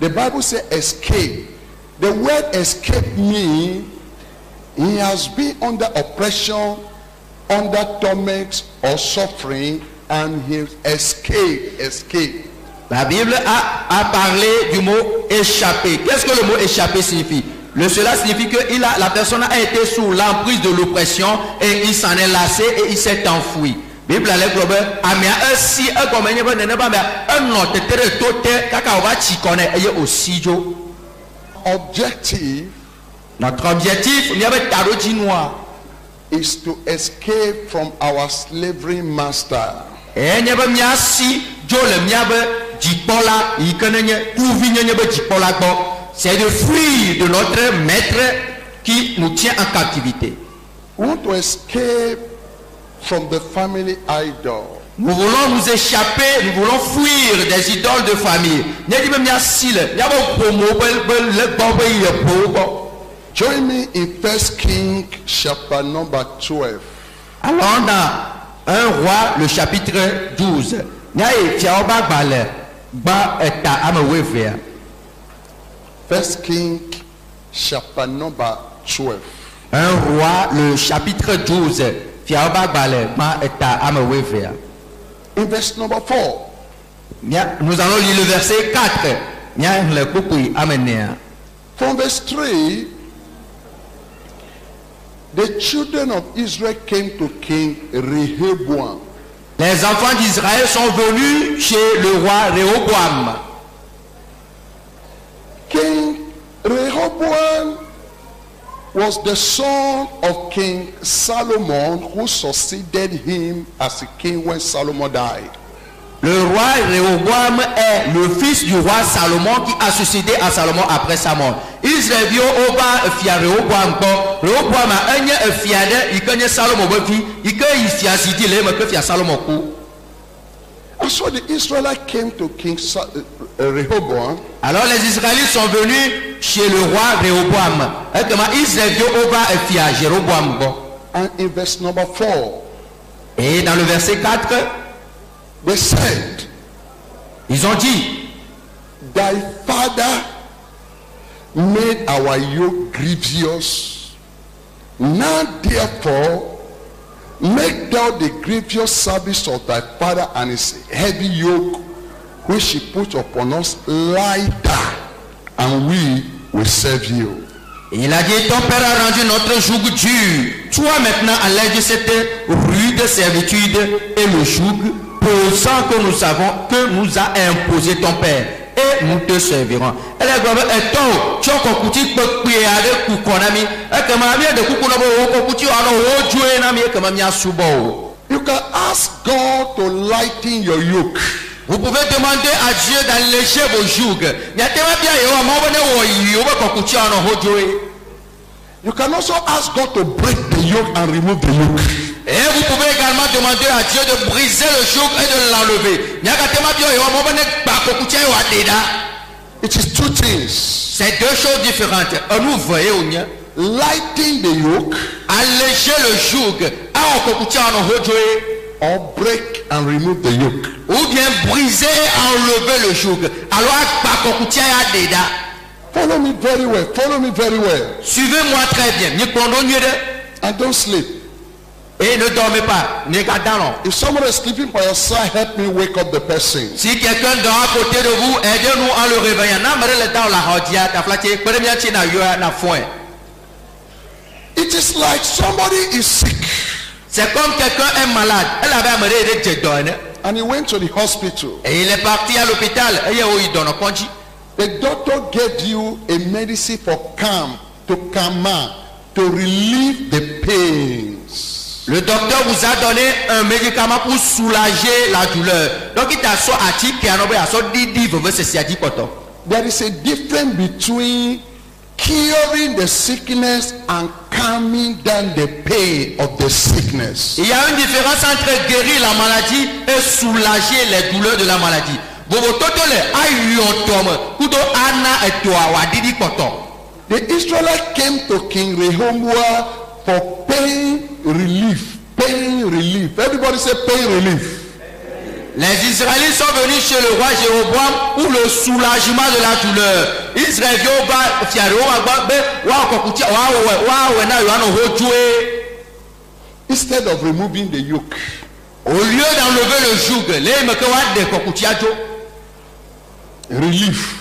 The Bible says escape. The word escape means he has been under oppression, under torment or suffering, and he escape. La Bible a parlé du mot échapper. Qu'est-ce que le mot échapper signifie? Cela signifie que la personne a été sous l'emprise de l'oppression et il s'en est lassé et il s'est enfoui. Bible a globe amia si e gomenye ba nene ba un note tere tote kaka o ba chi kone eye osijo. Objective, notre objectif ni ba taro jinwa is to escape from our slavery master. Nye ba mia si jo le mia ba jipola ikenenye uvinye ba jipola gbo. C'est de fuir de notre maître qui nous tient en captivité. We want to escape from the family idol. Nous voulons nous échapper, nous voulons fuir des idoles de famille. Join me in 1 Kings chapter number 12. Alors dans 1 Roi le chapitre 12. 1 Kings chapter number 12. 1 Roi le chapitre 12. In verse number 4. Nous allons lire le verset 4. From verse 3, the children of Israel came to King Rehoboam. Les enfants d'Israël sont venus chez le roi Rehoboam. King Rehoboam was the son of King Solomon, who succeeded him as a king when Solomon died. Le roi Rehoboam est le fils du roi Salomon qui a succédé à Salomon après sa mort. Israël vio oba fia Rehoboam ko. Rehoboam a enye fia de ikenye Salomon bo fi, ike fia zidi le me fia Salomon ko. And so the Israelites came to King Rehoboam. Alors les Israélites sont venus chez le roi Rehoboam. Et comment Israël vio oba fia Jéroboam ko. And in verse number 4. Et dans le verset 4, they said, ils ont dit, thy father made our yoke grievous. Now therefore make thou the grievous service of thy father and his heavy yoke which he put upon us lighter, and we will serve you. Il a dit, ton père a rendu notre joug dur. Toi maintenant allège cette rude servitude et le joug pesant que nous savons que nous a imposé ton père, et nous te servirons. You can ask God to lighten your yoke. Vous pouvez demander à Dieu d'alléger vos jougs. You can also ask God to break the yoke and remove the yoke. Et vous pouvez également demander à Dieu de briser le joug et de l'enlever. It is two things. C'est deux choses différentes. Nous voyons, lighten the yoke, alléger le joug, or break and remove the yoke. Ou bien briser et enlever le joug. Follow me very well. Follow me very well. Suivez-moi très bien. And don't sleep. Et ne dormez pas. If someone is sleeping by your side, help me wake up the person. Si quelqu'un dort à côté de vous, aidez-nous en le réveillant. It is like somebody is sick. C'est comme quelqu'un est malade. And he went to the hospital. Et il est parti à l'hôpital. The doctor gave you a medicine for calm, to relieve the pains. Le docteur vous a donné un médicament pour soulager la douleur. Donc il t'a soit There is a difference between curing the sickness and calming down the pain of the sickness. Il y a une différence entre guérir la maladie et soulager les douleurs de la maladie. The Israelites came to King Rehoboam for pain relief. Pain relief. Everybody say pain relief. Les Israélites sont venus chez le roi Jéroboam pour le soulagement de la douleur. Israël Instead of removing the yoke, au lieu d'enlever le joug, relief.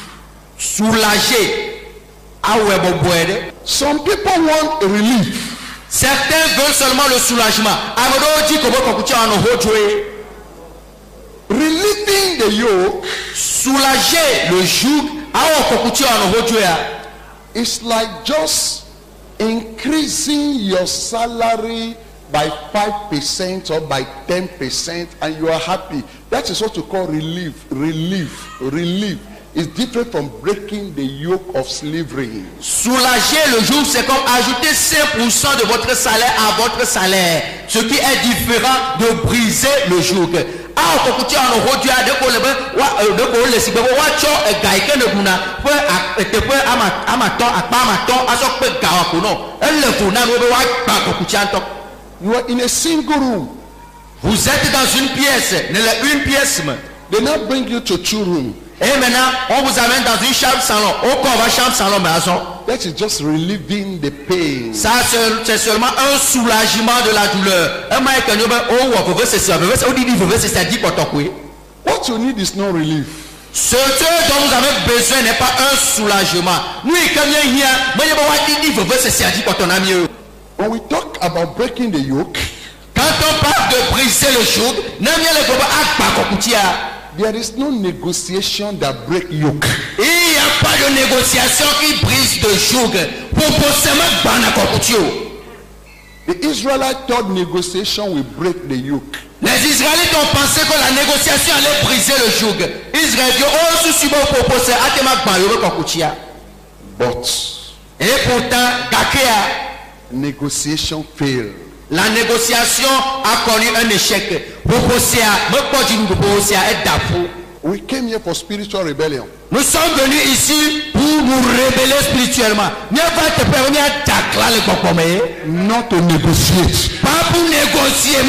soulager. Some people want relief. Certains veulent seulement le soulagement. Relieving the yoke Soulager le joug. is like just increasing your salary by 5% or by 10% and you are happy. That is what you call relief. Relief is different from breaking the yoke of slavery. Soulager le joug, c'est comme ajouter 5% de votre salaire à votre salaire. Ce qui est différent de briser le joug. You are in a single room. Vous êtes dans une pièce, une pièce. They now bring you to 2 rooms. Et maintenant, on vous amène dans une chambre salon. Chambre salon maison. That is just relieving the pain. Ça, c'est seulement un soulagement de la douleur. What you need is no relief. Ce dont vous avez besoin n'est pas un soulagement. When we talk about breaking the yoke, Quand on parle de briser le joug, there is no negotiation that break yoke. il n'y a pas de négociation qui brise le joug. The Israelites thought negotiation will break the yoke. Les Israélites ont pensé que la négociation allait briser le joug. But Et pourtant, negotiation failed. la négociation a connu un échec. We came here for spiritual rebellion. Nous sommes venus ici pour nous rebeller spirituellement. Not to negotiate. Pas pour négocier.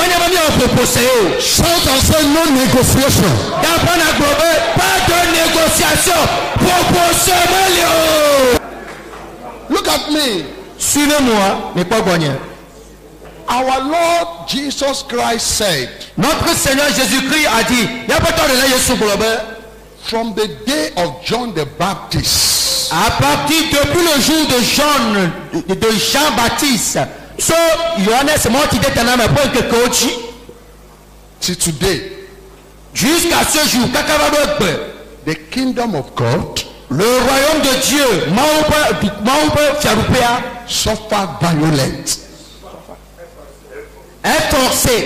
Shout and say no negotiation. Pas de négociation. Look at me. Suivez-moi, mais pas gagner. Our Lord Jesus Christ said, Notre Seigneur Jésus-Christ a dit, il n'y a pas de from the day of John the Baptist, à partir depuis le jour de Jean-Baptiste, so Johannes till today, jusqu'à ce jour, the kingdom of God le royaume de Dieu suffer violence. est forcé.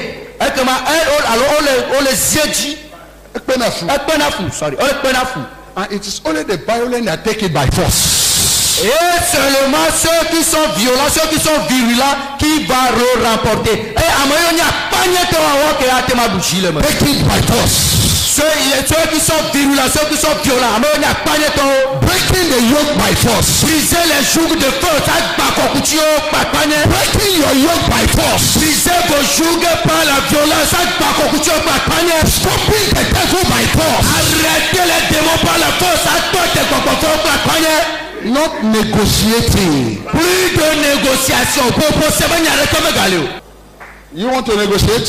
Alors on les a dit, And it is only the violent that take it by force. et seulement ceux qui sont violents, ceux qui sont virulents, qui va remporter. Take it by force. Ceux qui sont virulents, ceux qui sont violents, Breaking the yoke by force. briser les jougs de feu, Breaking your yoke by force. briser vos jougs par la violence, Stopping the devil by force. arrêtez les démons par la force, Not negotiating. plus de négociations. You want to negotiate?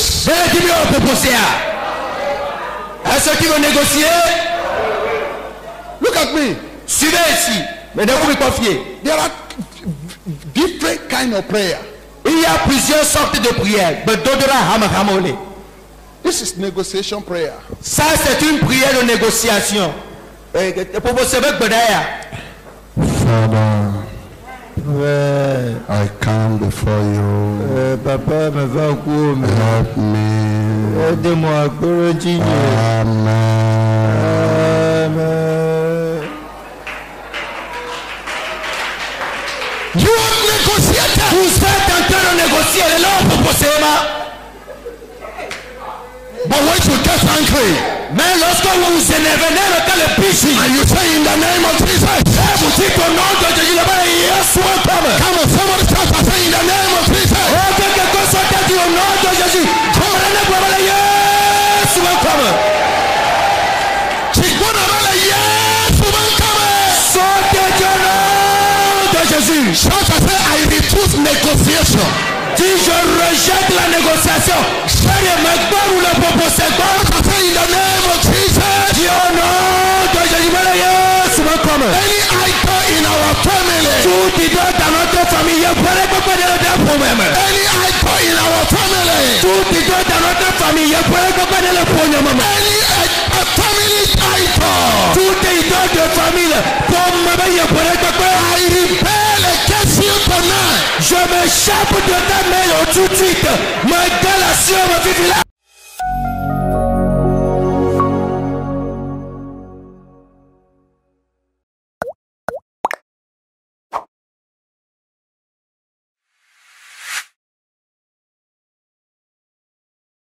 Est-ce qui veut négocier? Look at me. Suivez ici. Mais ne vous confiez. There are different kind of prayer. Il y a plusieurs sortes de prières. This is negotiation prayer. Ça, c'est une prière de négociation. Father, I come before you. Papa me va Help me. aidez-moi à continuer. Amen. You have negotiated. Vous êtes en train de négocier les langues But when you get angry, mais lorsque vous vous énervez, le biche, and you say in the name of Jesus, vous dites au nom de Jésus, yes, welcome. come on, somebody shout and say in the name of Jesus. Quelque chose soit dit au nom de Jésus. Yes, welcome. refus. Shout and say, I refuse negotiation. Dis, je rejette la négociation. Shout and say, in the name of Jesus. Dis au nom de Jésus, Any idol in our family. tout idole dans notre famille, Any idol in our family. tout idole dans notre famille, Any family idol. tout idole de famille, I rebel against you tonight. je m'échappe de ta main tout de suite. Ma délation, ma vie là.